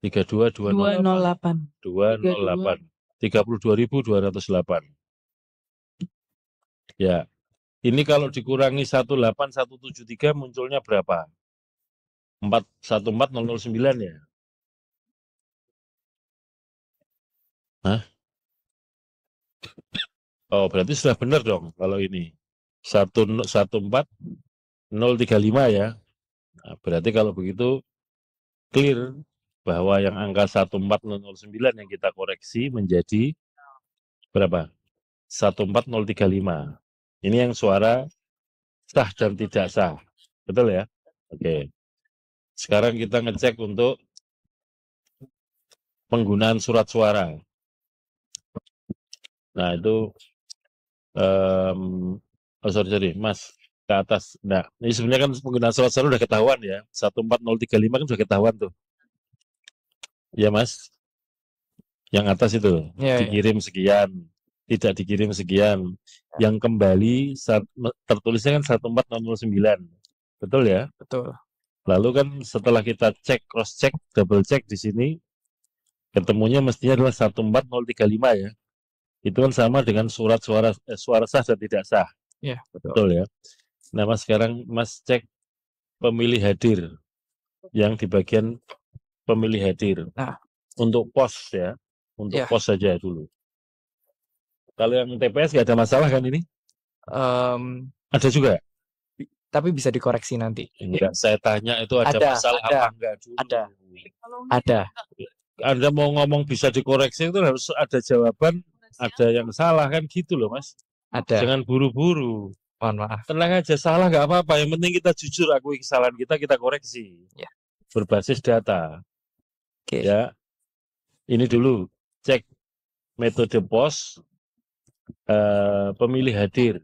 [SPEAKER 7] 32208. 208. 32.208. Ya. Ini kalau dikurangi 18173 munculnya berapa? 14009 ya? Hah? Oh, berarti sudah benar dong kalau ini. 14035 ya. Nah, berarti kalau begitu clear bahwa yang angka 14009 yang kita koreksi menjadi berapa? 14035. Ini yang suara sah dan tidak sah. Betul ya? Oke. Sekarang kita ngecek untuk penggunaan surat suara. Nah, itu sorry, Mas, ke atas. Nah, ini sebenarnya kan penggunaan surat suara udah ketahuan ya. 14035 kan sudah ketahuan tuh. Ya, Mas. Yang atas itu dikirim sekian, tidak dikirim sekian. Yang kembali tertulisnya kan 14009. Betul ya?
[SPEAKER 2] Betul.
[SPEAKER 7] Lalu kan setelah kita cek, cross check, double check di sini ketemunya mestinya adalah 14035 ya. Itu kan sama dengan surat suara sah dan tidak sah.
[SPEAKER 2] Iya,
[SPEAKER 7] betul ya. Nah, Mas, sekarang Mas cek pemilih hadir yang di bagian pemilih hadir.
[SPEAKER 2] Nah,
[SPEAKER 7] untuk pos ya. Untuk pos saja dulu. Kalau yang TPS nggak ada masalah kan ini? Ada juga?
[SPEAKER 2] Tapi bisa dikoreksi nanti.
[SPEAKER 7] Enggak, saya tanya itu ada masalah apa enggak dulu.
[SPEAKER 2] Ada.
[SPEAKER 7] Anda mau ngomong bisa dikoreksi itu harus ada jawaban, ada yang salah kan gitu loh, Mas.
[SPEAKER 2] Ada.
[SPEAKER 7] Jangan buru-buru.
[SPEAKER 2] Mohon maaf.
[SPEAKER 7] Tenang aja, salah nggak apa-apa. Yang penting kita jujur akui kesalahan kita koreksi.
[SPEAKER 2] Ya.
[SPEAKER 7] Berbasis data.
[SPEAKER 2] Oke.
[SPEAKER 7] Ya. Ini dulu cek metode pos pemilih hadir.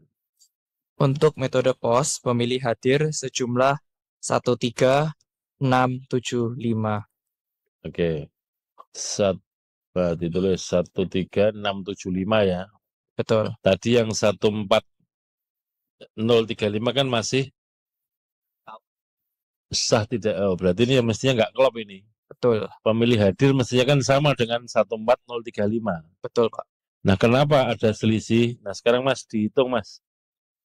[SPEAKER 2] Untuk metode pos pemilih hadir sejumlah 13675.
[SPEAKER 7] Oke. Ditulis 13675 ya.
[SPEAKER 2] Betul.
[SPEAKER 7] Tadi yang 14035 kan masih sah tidak. Oh, berarti ini mestinya nggak klop ini.
[SPEAKER 2] Betul.
[SPEAKER 7] Pemilih hadir mestinya kan sama dengan 14035.
[SPEAKER 2] Betul, Pak.
[SPEAKER 7] Nah, kenapa ada selisih? Nah, sekarang Mas dihitung, Mas.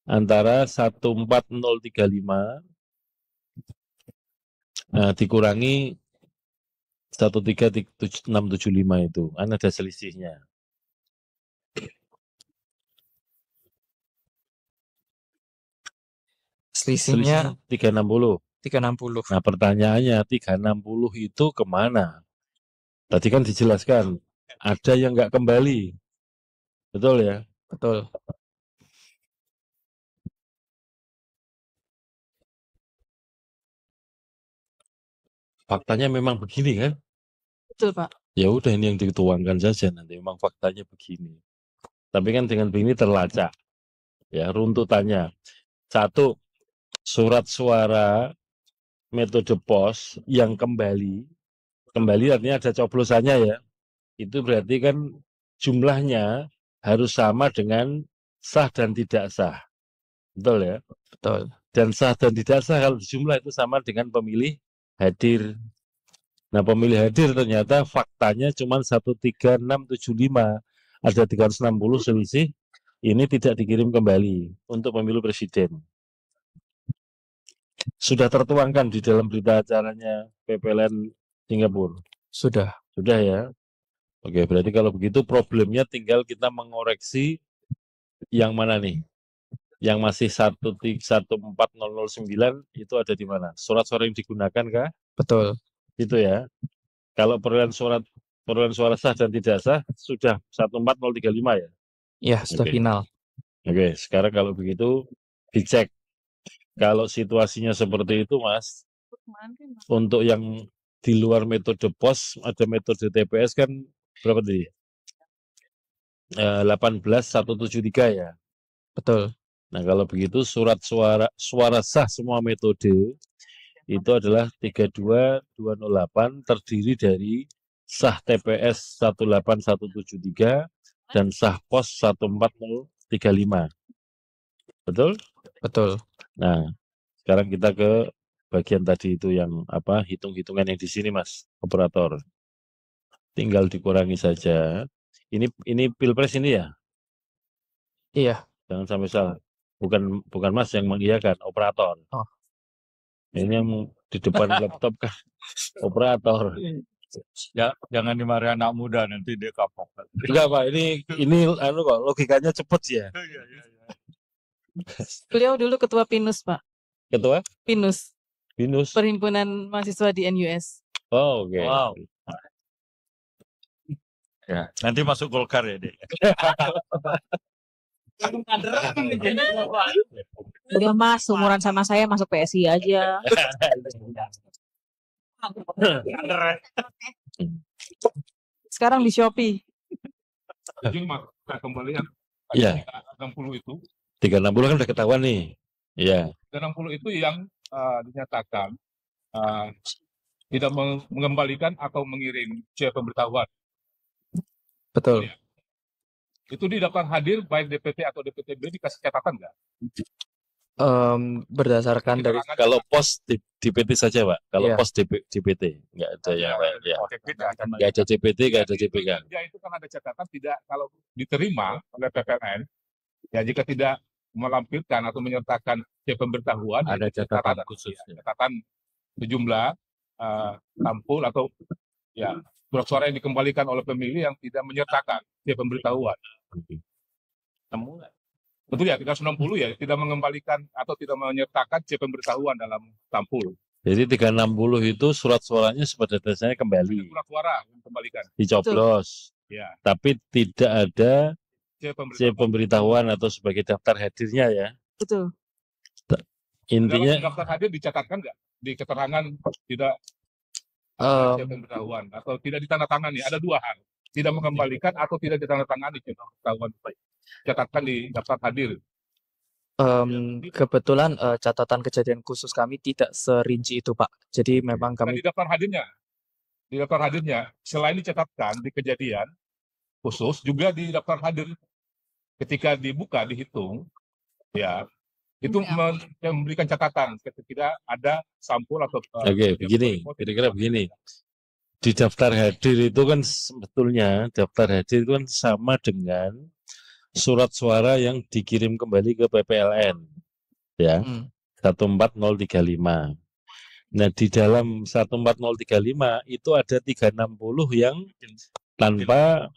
[SPEAKER 7] Antara 14035 dikurangi 13675 itu, kan ada selisihnya.
[SPEAKER 2] Selisihnya
[SPEAKER 7] 360.
[SPEAKER 2] 360.
[SPEAKER 7] Nah, pertanyaannya 360 itu kemana? Tadi kan dijelaskan, ada yang nggak kembali. Betul ya?
[SPEAKER 2] Betul.
[SPEAKER 7] Faktanya memang begini kan?
[SPEAKER 1] Betul, Pak.
[SPEAKER 7] Ya udah, ini yang dituangkan saja, nanti memang faktanya begini. Tapi kan dengan begini terlacak. Ya, runtutannya. 1, surat suara metode pos yang kembali artinya ada coblosannya ya. Itu berarti kan jumlahnya harus sama dengan sah dan tidak sah. Betul ya?
[SPEAKER 2] Betul.
[SPEAKER 7] Dan sah dan tidak sah kalau jumlah itu sama dengan pemilih hadir. Nah, pemilih hadir ternyata faktanya cuma 13675. Ada 360 selisih. Ini tidak dikirim kembali untuk pemilu presiden. Sudah tertuangkan di dalam berita acaranya PPLN Singapura.
[SPEAKER 2] Sudah.
[SPEAKER 7] Sudah ya. Oke, berarti kalau begitu problemnya tinggal kita mengoreksi yang mana nih? Yang masih 14009 itu ada di mana? Surat suara yang digunakan kah?
[SPEAKER 2] Betul.
[SPEAKER 7] Itu ya. Kalau perolehan suara sah dan tidak sah sudah 14035 ya?
[SPEAKER 2] Iya, sudah final.
[SPEAKER 7] Oke, sekarang kalau begitu dicek. Kalau situasinya seperti itu, Mas, untuk yang di luar metode pos, ada metode TPS kan berapa tadi? 18173 ya?
[SPEAKER 2] Betul.
[SPEAKER 7] Nah, kalau begitu surat suara sah semua metode itu adalah 32208 terdiri dari sah TPS 18173 dan sah pos 14035. Betul?
[SPEAKER 2] Betul.
[SPEAKER 7] Nah, sekarang kita ke bagian tadi itu yang apa, hitung-hitungan yang di sini, Mas, operator. Tinggal dikurangi saja. Ini Pilpres ini ya?
[SPEAKER 2] Iya.
[SPEAKER 7] Jangan sampai salah. Bukan Mas yang mengiyakan, operator.
[SPEAKER 2] Oh.
[SPEAKER 7] Ini yang di depan laptop kan operator.
[SPEAKER 5] Ya, jangan dimarahi anak muda, nanti dia kapok.
[SPEAKER 7] Enggak, Pak, ini kok logikanya cepet ya.
[SPEAKER 1] Beliau dulu ketua PINUS, Pak.
[SPEAKER 7] Ketua?
[SPEAKER 1] PINUS. Perhimpunan Mahasiswa di NUS.
[SPEAKER 7] Oh, oke.
[SPEAKER 5] Wow. Ya, nanti masuk Golkar ya, Dek.
[SPEAKER 6] Udah Mas, umuran sama saya masuk PSI aja.
[SPEAKER 1] Sekarang di Shopee.
[SPEAKER 8] Kembalian.
[SPEAKER 7] Iya.
[SPEAKER 8] 360 itu.
[SPEAKER 7] 360 kan udah ketahuan nih. Iya.
[SPEAKER 8] 360 itu yang dinyatakan tidak mengembalikan atau mengirim pemberitahuan.
[SPEAKER 2] Betul.
[SPEAKER 8] Ya. Itu di daftar hadir baik DPT atau DPTB dikasih catatan nggak?
[SPEAKER 2] Berdasarkan dari
[SPEAKER 7] kalau pos DPT saja, Pak. Kalau
[SPEAKER 2] Iya.
[SPEAKER 7] pos DPT nggak ada yang lain. Ya. Nggak ada DPT, nggak ada DPK.
[SPEAKER 8] Ya, itu kan ada catatan tidak kalau diterima oleh PPLN. Ya, jika tidak melampirkan atau menyertakan pemberitahuan,
[SPEAKER 7] Ada catatan khusus.
[SPEAKER 8] Ya, catatan sejumlah sampul atau ya surat suara yang dikembalikan oleh pemilih yang tidak menyertakan pemberitahuan. Betul ya, 360 ya, tidak mengembalikan atau tidak menyertakan pemberitahuan dalam sampul.
[SPEAKER 7] Jadi 360 itu surat suaranya sebenarnya kembali.
[SPEAKER 8] Surat suara yang dikembalikan.
[SPEAKER 7] Dicoblos.
[SPEAKER 8] Ya.
[SPEAKER 7] Tapi tidak ada pemberitahuan atau sebagai daftar hadirnya ya.
[SPEAKER 1] Betul.
[SPEAKER 7] Intinya
[SPEAKER 8] dalam daftar hadir dicatatkan nggak di keterangan tidak pemberitahuan atau tidak ditandatangani? Ada dua hal, tidak mengembalikan atau tidak ditandatangani pemberitahuan. Catatkan di daftar hadir.
[SPEAKER 2] Kebetulan catatan kejadian khusus kami tidak serinci itu, Pak. Jadi memang kami
[SPEAKER 8] di daftar hadirnya selain dicatatkan di kejadian khusus juga di daftar hadir ketika dibuka dihitung ya itu memberikan catatan ketika ada sampul atau
[SPEAKER 7] Oke, begini, kira-kira begini. Di daftar hadir itu kan sebetulnya daftar hadir itu kan sama dengan surat suara yang dikirim kembali ke PPLN ya. 14035. Nah, di dalam 14035 itu ada 360 yang tanpa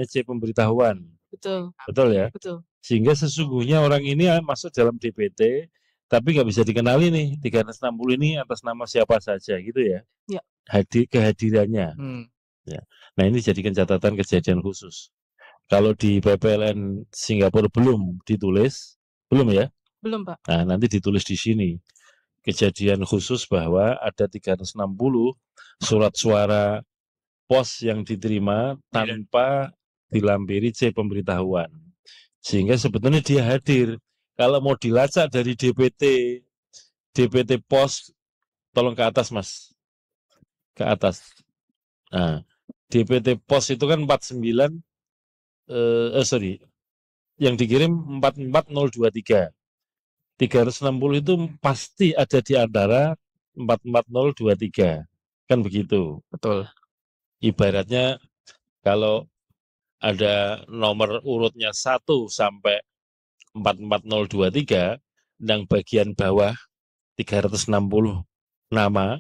[SPEAKER 7] C pemberitahuan.
[SPEAKER 1] Betul,
[SPEAKER 7] Betul ya?
[SPEAKER 1] betul.
[SPEAKER 7] Sehingga sesungguhnya orang ini masuk dalam DPT tapi nggak bisa dikenali nih 360 ini atas nama siapa saja gitu ya.
[SPEAKER 1] Ya.
[SPEAKER 7] Kehadirannya. Ya. Nah, ini jadikan catatan kejadian khusus. Kalau di PPLN Singapura belum ditulis, belum ya?
[SPEAKER 1] Belum, Pak.
[SPEAKER 7] Nah, nanti ditulis di sini. Kejadian khusus bahwa ada 360 surat suara pos yang diterima tanpa dilampiri C pemberitahuan. Sehingga sebetulnya dia hadir. Kalau mau dilacak dari DPT pos, tolong ke atas Mas. Ke atas. Nah, DPT pos itu kan 49, yang dikirim 44023. 360 itu pasti ada di antara 44023. Kan begitu.
[SPEAKER 2] Betul.
[SPEAKER 7] Ibaratnya kalau ada nomor urutnya 1 sampai 44023, yang bagian bawah 360 nama,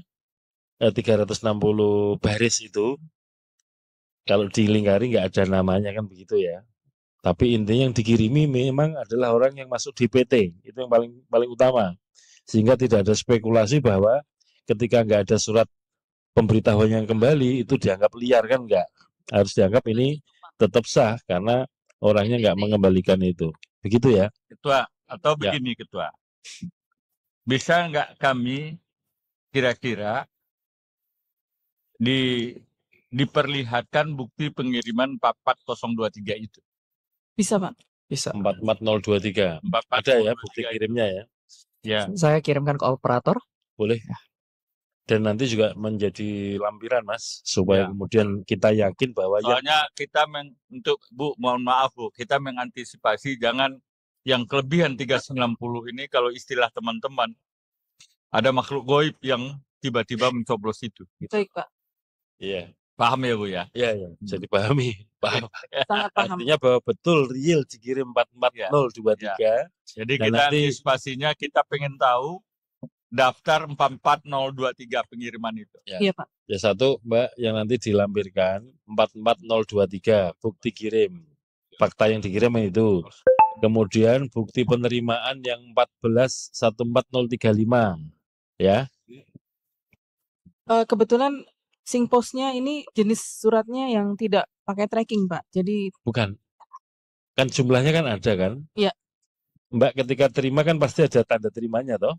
[SPEAKER 7] 360 baris itu, kalau dilingkari nggak ada namanya kan begitu ya. Tapi intinya yang dikirimi memang adalah orang yang masuk DPT, itu yang paling utama. Sehingga tidak ada spekulasi bahwa ketika nggak ada surat pemberitahuan yang kembali, itu dianggap liar kan nggak. Harus dianggap ini tetap sah karena orangnya nggak mengembalikan itu. Begitu ya.
[SPEAKER 5] Ketua, atau
[SPEAKER 7] Ya.
[SPEAKER 5] begini Ketua. Bisa nggak kami kira-kira diperlihatkan bukti pengiriman 44023 itu?
[SPEAKER 1] Bisa, Pak.
[SPEAKER 2] Bisa.
[SPEAKER 7] 44023. Ada ya bukti kirimnya ya.
[SPEAKER 5] Ya.
[SPEAKER 2] Saya kirimkan ke operator.
[SPEAKER 7] Boleh. Dan nanti juga menjadi lampiran Mas, supaya
[SPEAKER 5] Ya.
[SPEAKER 7] kemudian kita yakin bahwa
[SPEAKER 5] Soalnya kita untuk Bu, mohon maaf Bu, kita mengantisipasi jangan yang kelebihan 390 ini, kalau istilah teman-teman, ada makhluk goib yang tiba-tiba mencoblos itu.
[SPEAKER 1] Baik, Pak.
[SPEAKER 7] Iya.
[SPEAKER 5] Paham ya Bu ya?
[SPEAKER 7] Iya, bisa dipahami. Paham.
[SPEAKER 1] Sangat paham.
[SPEAKER 7] Artinya bahwa betul real dikirim 44023.
[SPEAKER 5] Jadi
[SPEAKER 7] Dan
[SPEAKER 5] kita
[SPEAKER 7] nanti-
[SPEAKER 5] antisipasinya kita pengen tahu daftar 44023 pengiriman itu.
[SPEAKER 1] Iya, Pak.
[SPEAKER 7] Ya satu Mbak yang nanti dilampirkan 44023 bukti kirim. Fakta yang dikirim itu. Kemudian bukti penerimaan yang 1414035. Ya.
[SPEAKER 1] Kebetulan Singposnya ini jenis suratnya yang tidak pakai tracking, Pak. Jadi
[SPEAKER 7] Bukan. Kan jumlahnya kan ada kan?
[SPEAKER 1] Iya.
[SPEAKER 7] Mbak ketika terima kan pasti ada tanda terimanya toh?